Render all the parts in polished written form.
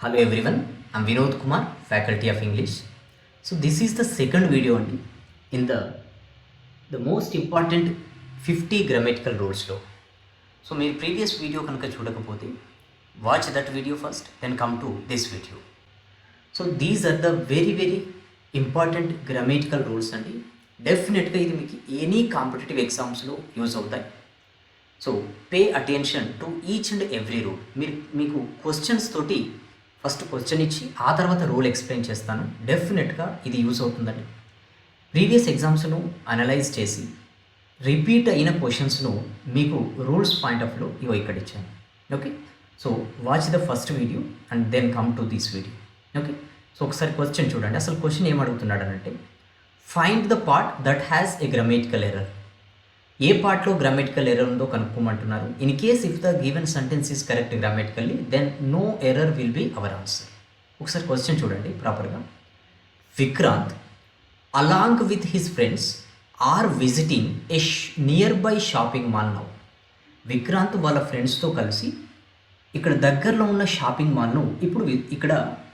Hello everyone, I'm Vinod Kumar, Faculty of English. So this is the second video only in the most important 50 grammatical rules లో. So మీరు previous video కనుక చూడకపోతే watch that video first then come to this video. So these are the very important grammatical rules అండి. డెఫినెట్గా ఇది మీకు any competitive ఎగ్జామ్స్లో use అవుతాయి. So pay attention to each and every rule. మీకు క్వశ్చన్స్ తోటి ఫస్ట్ క్వశ్చన్ ఇచ్చి ఆ తర్వాత రూల్ ఎక్స్ప్లెయిన్ చేస్తాను. డెఫినెట్గా ఇది యూజ్ అవుతుందండి. ప్రీవియస్ ఎగ్జామ్స్ను అనలైజ్ చేసి రిపీట్ అయిన క్వశ్చన్స్ను మీకు రూల్స్ పాయింట్ ఆఫ్ వ్యూ ఇవో ఇక్కడ ఇచ్చాను. Okay, so watch the first video and then come to this video. Okay, so ఒకసారి క్వశ్చన్ చూడండి. అసలు క్వశ్చన్ ఏమడుగుతున్నాడు అంటే, find the part that has a grammatical error. ఏ పార్ట్లో గ్రామటికల్ ఎర్రర్ ఉందో కనుక్కోమంటున్నారు. In case if the given sentence is correct grammatically then no error will be our answer. ఒకసారి క్వశ్చన్ చూడండి ప్రాపర్గా. Vikrant along with his friends are visiting a nearby shopping mall now. Vikrant వాళ్ళ ఫ్రెండ్స్తో కలిసి ఇక్కడ దగ్గరలో ఉన్న షాపింగ్ మాల్ను ఇప్పుడు ఇక్కడ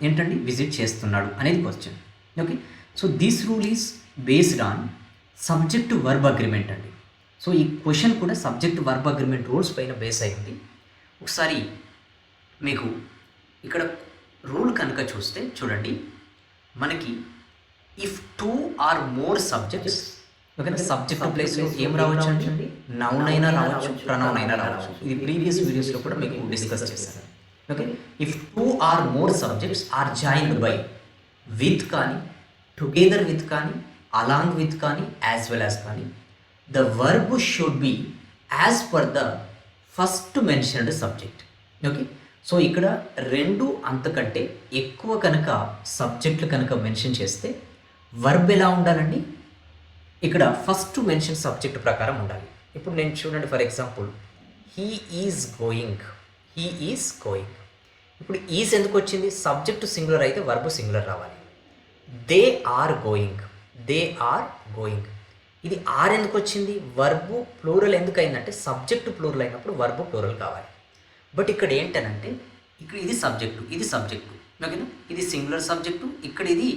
ఏంటండి విజిట్ చేస్తున్నాడు అనేది question. Okay, so this rule is based on subject verb agreement అండి. సో ఈ క్వశ్చన్ కూడా సబ్జెక్ట్ వర్బ్ అగ్రిమెంట్ రూల్స్ పైన బేస్ అయింది. ఒకసారి మీకు ఇక్కడ రూల్ కనుక చూస్తే చూడండి, మనకి if two or more subjects, ఓకేనా, సబ్జెక్ట్ ప్లేస్లో ఏం రావచ్చు అండి, నౌన్ అయినా రావచ్చు, ప్రనౌన్ అయినా రావచ్చు. ఇది ప్రీవియస్ వీడియోస్లో కూడా మీకు డిస్కస్ చేశాను. Okay, if two or more subjects are joined by with కానీ, టుగెదర్ విత్ కానీ, అలాంగ్ విత్ కానీ, యాజ్ వెల్ యాజ్ కానీ, the verb should be as per the first mentioned subject. Okay, so ఇక్కడ రెండు అంతకంటే ఎక్కువ కనుక సబ్జెక్టులు కనుక మెన్షన్ చేస్తే వర్బ్ ఎలా ఉండాలండి, ఇక్కడ ఫస్ట్ మెన్షన్ సబ్జెక్ట్ ప్రకారం ఉండాలి. ఇప్పుడు నేను చూడండి, for example he is going. ఇప్పుడు ఈజ్ ఎందుకు వచ్చింది? సబ్జెక్ట్ సింగులర్ అయితే వర్బ్ సింగులర్ రావాలి. They are going. ఇది ఆర్ ఎందుకు వచ్చింది? వర్బు ప్లూరల్ ఎందుకు అయిందంటే సబ్జెక్టు ప్లూరల్ అయినప్పుడు వర్బు ప్లూరల్ కావాలి. బట్ ఇక్కడ ఏంటనంటే, ఇక్కడ ఇది సబ్జెక్టు, ఓకేనా, ఇది సింగులర్ సబ్జెక్టు, ఇక్కడ ఇది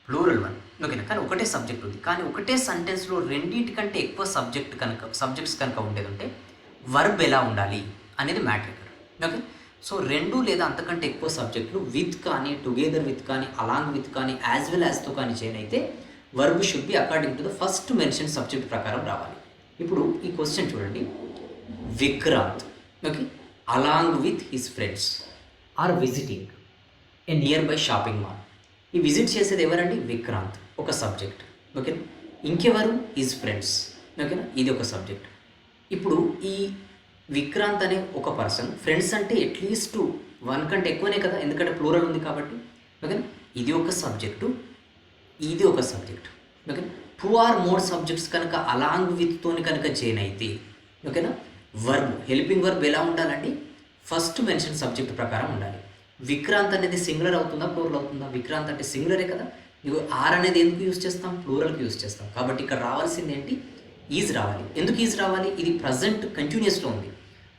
ప్లూరల్ వన్, ఓకేనా, కానీ ఒకటే సబ్జెక్ట్ ఉంది. కానీ ఒకటే సెంటెన్స్లో రెండింటికంటే ఎక్కువ సబ్జెక్ట్స్ కనుక ఉండేది ఉంటే వర్బ్ ఎలా ఉండాలి అనేది మ్యాటర్ ఇక్కడ. ఓకే, సో రెండు లేదా అంతకంటే ఎక్కువ సబ్జెక్టులు విత్ కానీ, టుగెదర్ విత్ కానీ, అలాంగ్ విత్ కానీ, యాజ్ వెల్ యాజ్తో కానీ చేయన్ అయితే verb should be according to the first mention subject ప్రకారం రావాలి. ఇప్పుడు ఈ క్వశ్చన్ చూడండి, Vikrant, okay, along with his friends are visiting a nearby shopping mall. ఈ విజిట్ చేసేది ఎవరండి? విక్రాంత్, ఒక సబ్జెక్ట్, ఓకేనా. ఇంకెవరు? హిజ్ ఫ్రెండ్స్, ఓకేనా, ఇది ఒక సబ్జెక్ట్. ఇప్పుడు ఈ విక్రాంత్ అనే ఒక పర్సన్, ఫ్రెండ్స్ అంటే అట్లీస్ట్ వన్ కంటే ఎక్కువనే కదా, ఎందుకంటే ప్లూరల్ ఉంది కాబట్టి, ఓకేనా. ఇది ఒక సబ్జెక్టు, ఇది ఒక subject, okay. Two or more subjects కనుక అలాంగ్ విత్తోని కనుక జాయిన్ అయితే, ఓకేనా, వర్బ్ హెల్పింగ్ వర్బ్ ఎలా ఉండాలండి? ఫస్ట్ మెన్షన్ సబ్జెక్ట్ ప్రకారం ఉండాలి. విక్రాంత్ అనేది సింగులర్ అవుతుందా, ప్లూరల్ అవుతుందా? విక్రాంత్ అంటే సింగులరే కదా. ఇగో ఆర్ అనేది ఎందుకు యూజ్ చేస్తాం? ప్లూరల్కి యూజ్ చేస్తాం. కాబట్టి ఇక్కడ రావాల్సింది ఏంటి? ఈజ్ రావాలి. ఎందుకు ఈజ్ రావాలి? ఇది ప్రజెంట్ కంటిన్యూస్లో ఉంది.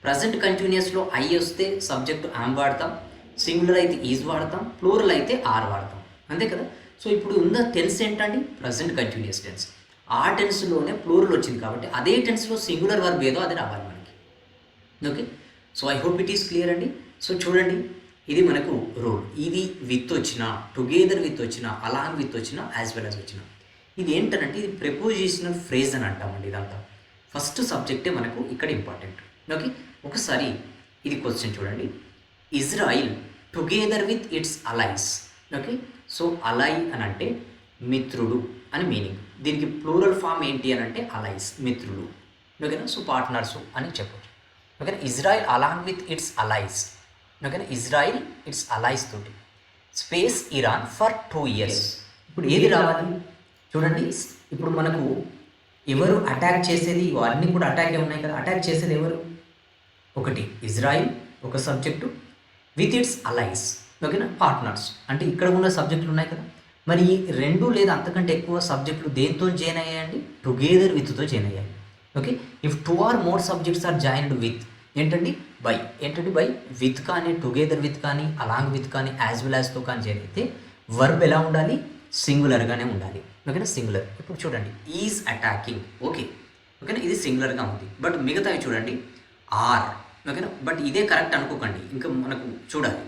ప్రజెంట్ కంటిన్యూస్లో ఐ వస్తే సబ్జెక్ట్ యామ్ వాడతాం, సింగులర్ అయితే ఈజ్ వాడతాం, ప్లూరల్ అయితే ఆర్ వాడతాం, అంతే కదా. సో ఇప్పుడు ఉన్న టెన్స్ ఏంటండి? Present continuous tense. ఆ టెన్స్లోనే ప్లూరల్ వచ్చింది కాబట్టి అదే టెన్స్లో సింగులర్ వర్బ్ ఏదో అది రావాలి మనకి. Okay, so I hope it is clear అండి. సో చూడండి, ఇది మనకు రూల్. ఇది విత్ వచ్చిన, టుగెదర్ విత్ వచ్చిన, అలాంగ్ విత్ వచ్చిన, యాజ్ వెల్ యాజ్ వచ్చిన, ఇది ఏంటంటే ఇది ప్రిపోజిషనల్ ఫ్రేజ్ అని అంటామండి. ఇదంతా ఫస్ట్ సబ్జెక్టే మనకు ఇక్కడ ఇంపార్టెంట్. ఓకే, ఒకసారి ఇది క్వశ్చన్ చూడండి, Israel together with its allies. Okay, so ally అని అంటే మిత్రుడు అని మీనింగ్. దీనికి ప్లూరల్ ఫామ్ ఏంటి అని అంటే అలైస్, మిత్రులు, ఓకేనా. సో పార్ట్నర్స్ అని చెప్పచ్చు, ఓకేనా. Israel along with its allies, ఓకేనా. ఇజ్రాయిల్ ఇట్స్ అలైస్ తోటి స్పేస్ ఇరాన్ ఫర్ 2 years. ఇప్పుడు ఏది రావాలి చూడండి. ఇప్పుడు మనకు ఎవరు అటాక్ చేసేది, ఇవన్నీ కూడా అటాకే ఉన్నాయి కదా. అటాక్ చేసేది ఎవరు? ఒకటి ఇజ్రాయిల్ ఒక సబ్జెక్టు, విత్ ఇట్స్ అలైస్, ఓకేనా, పార్ట్నర్స్ అంటే ఇక్కడ ఉన్న సబ్జెక్టులు ఉన్నాయి కదా. మరి రెండు లేదా అంతకంటే ఎక్కువ సబ్జెక్టులు దేంతో జాయిన్ అయ్యాయండి? టుగెదర్ విత్తో జాయిన్ అయ్యాయి. Okay, if two or more subjects are joined with ఏంటండి? బై ఏంటంటే బై విత్ కానీ, టుగెదర్ విత్ కానీ, అలాంగ్ విత్ కానీ, యాజ్ వెల్ యాజ్తో కానీ జరిగితే వర్బ్ ఎలా ఉండాలి? సింగులర్గానే ఉండాలి. ఓకేనా, సింగులర్. ఇప్పుడు చూడండి, ఈజ్ అటాకింగ్. ఓకేనా, ఇది సింగులర్గా ఉంది. బట్ మిగతావి చూడండి, ఆర్. ఓకేనా, బట్ ఇదే కరెక్ట్ అనుకోకండి, ఇంకా మనకు చూడాలి.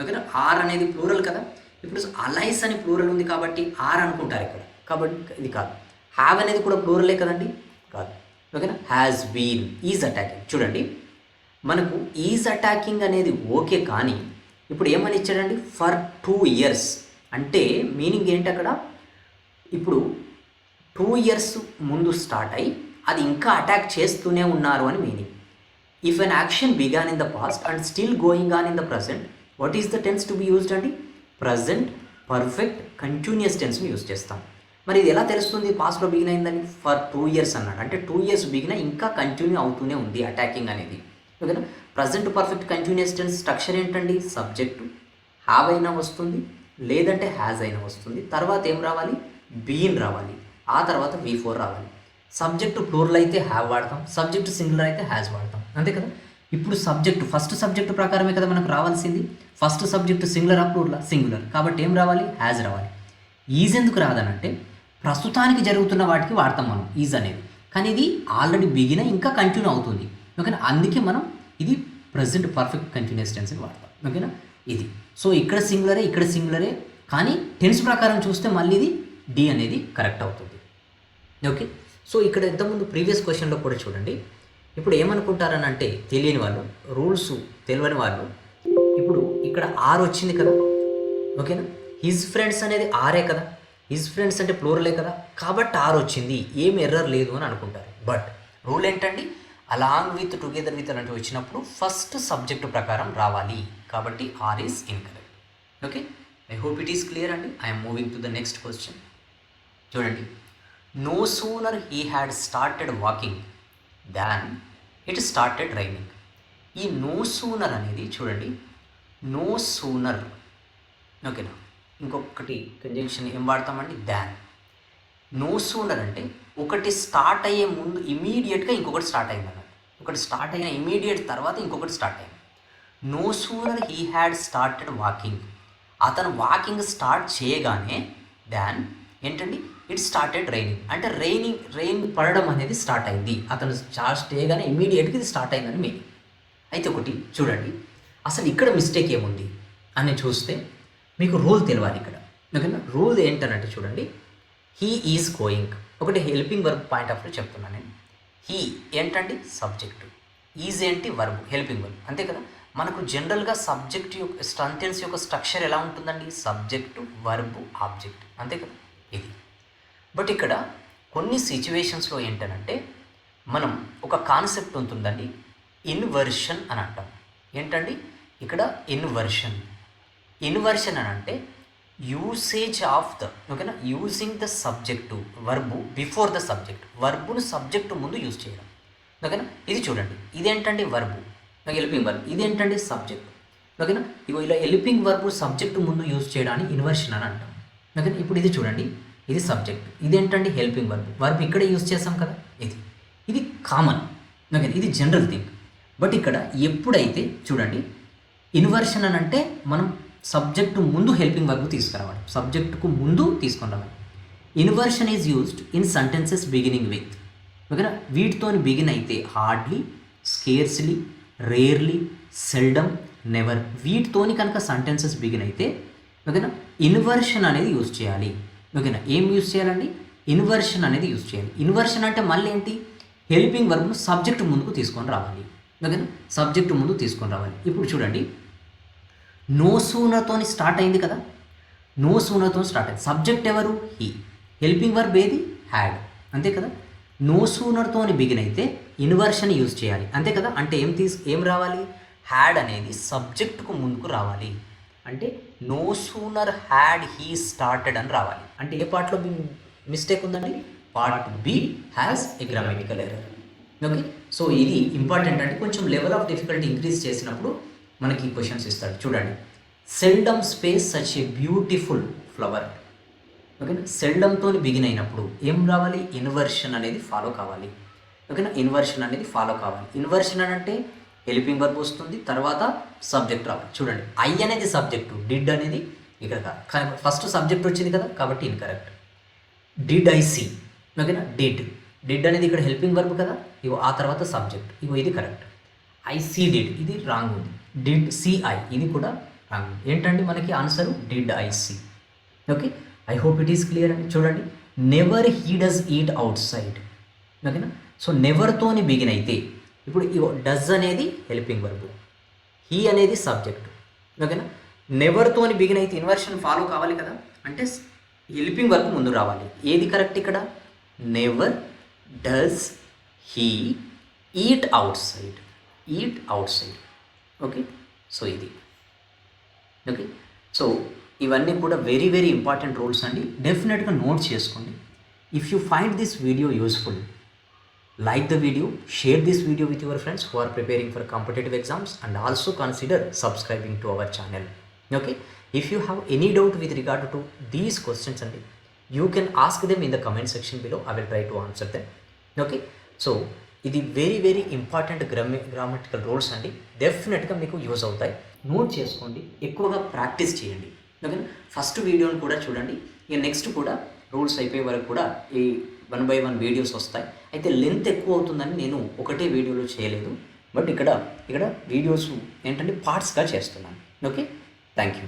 ఓకేనా, ఆర్ అనేది ప్లూరల్ కదా. ఇప్పుడు అలైస్ అని ప్లూరల్ ఉంది కాబట్టి ఆర్ అనుకుంటారు ఇక్కడ, కాబట్టి ఇది కాదు. హ్యావ్ అనేది కూడా ప్లూరలే కదండి, కాదు. ఓకేనా, హ్యాస్ బీన్, ఈజ్ అటాకింగ్. చూడండి, మనకు ఈజ్ అటాకింగ్ అనేది ఓకే, కానీ ఇప్పుడు ఏమని ఇచ్చాడండి? ఫర్ 2 years అంటే మీనింగ్ ఏంటి అక్కడ? ఇప్పుడు 2 years ముందు స్టార్ట్ అయ్యి అది ఇంకా అటాక్ చేస్తూనే ఉన్నారు అని meaning. If an action began in the past and still going on in the present, what is the tends to be used అండి? ప్రజెంట్ పర్ఫెక్ట్ కంటిన్యూస్ టెన్స్ని యూజ్ చేస్తాం. మరి ఇది ఎలా తెలుస్తుంది పాస్ట్లో బిగిన్ అయిందని? ఫర్ 2 years అన్నాడు, అంటే 2 years బిగిన ఇంకా కంటిన్యూ అవుతూనే ఉంది అటాకింగ్ అనేది. ఓకేనా, present perfect continuous tense structure ఏంటండి? సబ్జెక్టు హ్యావ్ అయినా వస్తుంది, లేదంటే హ్యాజ్ అయినా వస్తుంది. తర్వాత ఏం రావాలి? బీన్ రావాలి, ఆ తర్వాత V4 రావాలి. సబ్జెక్టు ప్లూరల్ అయితే హ్యావ్ వాడతాం, సబ్జెక్టు సింగులర్ అయితే హ్యాజ్ వాడతాం, అంతే కదా. ఇప్పుడు సబ్జెక్టు ఫస్ట్ సబ్జెక్టు ప్రకారమే కదా మనకు రావాల్సింది. First subject singular plural? Singular, కాబట్టి ఏం రావాలి? హ్యాజ్ రావాలి. ఈజ్ ఎందుకు రాదనంటే ప్రస్తుతానికి జరుగుతున్న వాటికి వాడతాం మనం ఈజ్ అనేది, కానీ ఇది ఆల్రెడీ బిగిన ఇంకా కంటిన్యూ అవుతుంది. ఓకేనా, అందుకే మనం ఇది ప్రజెంట్ పర్ఫెక్ట్ కంటిన్యూస్ టెన్స్ అని వాడతాం. ఓకేనా, ఇది. సో ఇక్కడ సింగులరే, ఇక్కడ సింగులరే, కానీ టెన్స్ ప్రకారం చూస్తే మళ్ళీ ఇది డి అనేది కరెక్ట్ అవుతుంది. ఓకే, సో ఇక్కడ ఇంతకుముందు ప్రీవియస్ క్వశ్చన్లో కూడా చూడండి. ఇప్పుడు ఏమనుకుంటారని అంటే తెలియని వాళ్ళు, రూల్స్ తెలియని వాళ్ళు, ఇప్పుడు ఇక్కడ ఆర్ వచ్చింది కదా. ఓకేనా, హిజ్ ఫ్రెండ్స్ అనేది ఆరే కదా, హిజ్ ఫ్రెండ్స్ అంటే ప్లూరలే కదా, కాబట్టి ఆర్ వచ్చింది, ఏం ఎర్రర్ లేదు అని అనుకుంటారు. బట్ రూల్ ఏంటండి? అలాంగ్ విత్, టుగెదర్ విత్ అలాంటివి వచ్చినప్పుడు ఫస్ట్ సబ్జెక్టు ప్రకారం రావాలి, కాబట్టి or is incorrect. Okay, I hope it is clear అండి. I'm moving to the next question. చూడండి, no sooner he had started walking than it started raining. ఈ no sooner అనేది చూడండి, నో సూనర్. ఓకేనా, ఇంకొకటి కంజంక్షన్ ఏం వాడతామండి? దాన్. నో సూనర్ అంటే ఒకటి స్టార్ట్ అయ్యే ముందు ఇమీడియట్గా ఇంకొకటి స్టార్ట్ అయింది అన్నమాట. ఒకటి స్టార్ట్ అయిన ఇమీడియట్ తర్వాత ఇంకొకటి స్టార్ట్ అయింది. No sooner he had started walking, అతను వాకింగ్ స్టార్ట్ చేయగానే దాన్ ఏంటండి? ఇట్ స్టార్టెడ్ రైనింగ్, అంటే రెయిన్ పడడం అనేది స్టార్ట్ అయింది. అతను స్టార్ట్ చేయగానే ఇమీడియట్గా ఇది స్టార్ట్ అయిందని మీనింగ్. అయితే ఒకటి చూడండి, అసలు ఇక్కడ మిస్టేక్ ఏముంది అని చూస్తే మీకు రూల్ తెలియాలి ఇక్కడ. ఓకేనా, రూల్ ఏంటనంటే చూడండి, హీ ఈజ్ గోయింగ్, ఒకటి helping verb point of view చెప్తున్నాను నేను. హీ ఏంటండి? సబ్జెక్టు. ఈజ్ ఏంటి? వర్బ్, హెల్పింగ్ వర్బ్, అంతే కదా. మనకు జనరల్గా సబ్జెక్ట్ యొక్క సెంటెన్స్ యొక్క స్ట్రక్చర్ ఎలా ఉంటుందండి? సబ్జెక్టు, వర్బు, ఆబ్జెక్ట్, అంతే కదా ఇది. బట్ ఇక్కడ కొన్ని సిచ్యువేషన్స్లో ఏంటనంటే మనం ఒక కాన్సెప్ట్ ఉంటుందండి, ఇన్వర్షన్ అని అంటాం. ఏంటండి ఇక్కడ? ఇన్వర్షన్. ఇన్వర్షన్ అని అంటే యూసేజ్ ఆఫ్ ద, ఓకేనా, using the subject verb before the subject, వర్బును సబ్జెక్టు ముందు యూజ్ చేయడం. ఓకేనా, ఇది చూడండి, ఇదేంటండి? Verb, helping verb. ఇదేంటండి? సబ్జెక్ట్. ఓకేనా, ఇగో ఇలా హెల్పింగ్ వర్బు సబ్జెక్టు ముందు యూజ్ చేయడాన్ని ఇన్వర్షన్ అని అంటాం. ఓకేనా, ఇప్పుడు ఇది చూడండి, ఇది సబ్జెక్ట్, ఇదేంటండి? Helping verb. వర్బ్ ఇక్కడే యూజ్ చేస్తాం కదా, ఇది కామన్. ఓకే, ఇది జనరల్ థింగ్. బట్ ఇక్కడ ఎప్పుడైతే చూడండి ఇన్వర్షన్ అని అంటే మనం సబ్జెక్టు ముందు హెల్పింగ్ వర్బ్ తీసుకురావాలి, సబ్జెక్టుకు ముందు తీసుకొని రావాలి. Inversion is used in sentences beginning with, ఓకేనా, వీటితో బిగిన్ అయితే hardly, scarcely, rarely, seldom, never, వీటితోని కనుక సెంటెన్సెస్ బిగిన్ అయితే ఓకేనా ఇన్వర్షన్ అనేది యూజ్ చేయాలి. ఓకేనా, ఏం యూజ్ చేయాలండి? ఇన్వర్షన్ అనేది యూజ్ చేయాలి. ఇన్వర్షన్ అంటే మళ్ళీ ఏంటి? హెల్పింగ్ వర్బ్ను సబ్జెక్టు ముందుకు తీసుకొని రావాలి. ఓకేనా, సబ్జెక్టు ముందు తీసుకొని రావాలి. ఇప్పుడు చూడండి, నో సూనర్తోని స్టార్ట్ అయింది కదా, నో సూనర్తో స్టార్ట్ అయింది. సబ్జెక్ట్ ఎవరు? హీ. హెల్పింగ్ వర్బ్ ఏది? హ్యాడ్, అంతే కదా. నో సూనర్తోని బిగిన్ అయితే ఇన్వర్షన్ యూజ్ చేయాలి, అంతే కదా. అంటే ఏం రావాలి? హ్యాడ్ అనేది సబ్జెక్టుకు ముందుకు రావాలి. అంటే no sooner had he started అని రావాలి. అంటే ఏ పార్ట్లో మిస్టేక్ ఉందండి? Part B has a grammatical error. Okay, so ఇది ఇంపార్టెంట్. అంటే కొంచెం లెవెల్ ఆఫ్ డిఫికల్టీ ఇంక్రీజ్ చేసినప్పుడు మనకి ఈ క్వశ్చన్స్ ఇస్తాడు. చూడండి, seldom space such a beautiful flower. ఓకేనా, సెల్డమ్తో బిగిన్ అయినప్పుడు ఏం రావాలి? ఇన్వర్షన్ అనేది ఫాలో కావాలి. ఓకేనా, ఇన్వర్షన్ అనేది ఫాలో కావాలి. ఇన్వర్షన్ అని అంటే హెల్పింగ్ వర్బ్ వస్తుంది, తర్వాత సబ్జెక్ట్ రావాలి. చూడండి, ఐ అనేది సబ్జెక్టు, డిడ్ అనేది ఇక్కడ కాదు, కానీ ఫస్ట్ సబ్జెక్ట్ వచ్చింది కదా కాబట్టి ఇన్కరెక్ట్. డిడ్ ఐ సీ, ఓకేనా, డిడ్ అనేది ఇక్కడ హెల్పింగ్ వర్బ్ కదా, ఇగో ఆ తర్వాత సబ్జెక్ట్, ఇగో ఇది కరెక్ట్. ఐ సీ డిడ్, ఇది రాంగ్ ఉంది. డిడ్ సి ఐ, ఇది కూడా రాంగ్ ఉంది. ఏంటండి మనకి answer did I see. Okay, I hope it is clear అండి. చూడండి, never he does eat outside, ఓకేనా. సో నెవర్తోని బిగిన్ అయితే ఇప్పుడు ఇగో డస్ అనేది హెల్పింగ్ వర్బ్, హీ అనేది సబ్జెక్ట్, ఓకేనా. నెవర్తోని బిగిన్ అయితే ఇన్వర్షన్ ఫాలో కావాలి కదా, అంటే హెల్పింగ్ వర్బ్ ముందు రావాలి. ఏది కరెక్ట్ ఇక్కడ? Never does he eat out side, okay. So ఇది ఓకే. సో ఇవన్నీ కూడా వెరీ వెరీ ఇంపార్టెంట్ రూల్స్ అండి, డెఫినెట్గా నోట్ చేసుకోండి. If you find this video useful, like the video, share this video with your friends who are preparing for competitive exams, and also consider subscribing to our channel. Okay, if you have any doubt with regard to these questions, and you can ask them in the comment section below. I will try to answer them. Okay, so ఇది very very important grammatical rules అండి, డెఫినెట్గా మీకు use అవుతాయి. Note చేసుకోండి, ఎక్కువగా practice చేయండి. ఓకేనా, first వీడియోని కూడా చూడండి, ఇక నెక్స్ట్ కూడా రూల్స్ అయిపోయే వరకు కూడా ఈ 1 by 1 వీడియోస్ వస్తాయి. అయితే లెంత్ ఎక్కువ అవుతుందని నేను ఒకటే వీడియోలో చేయలేదు, బట్ ఇక్కడ వీడియోస్ ఏంటంటే పార్ట్స్గా చేస్తున్నాను. Okay, thank you.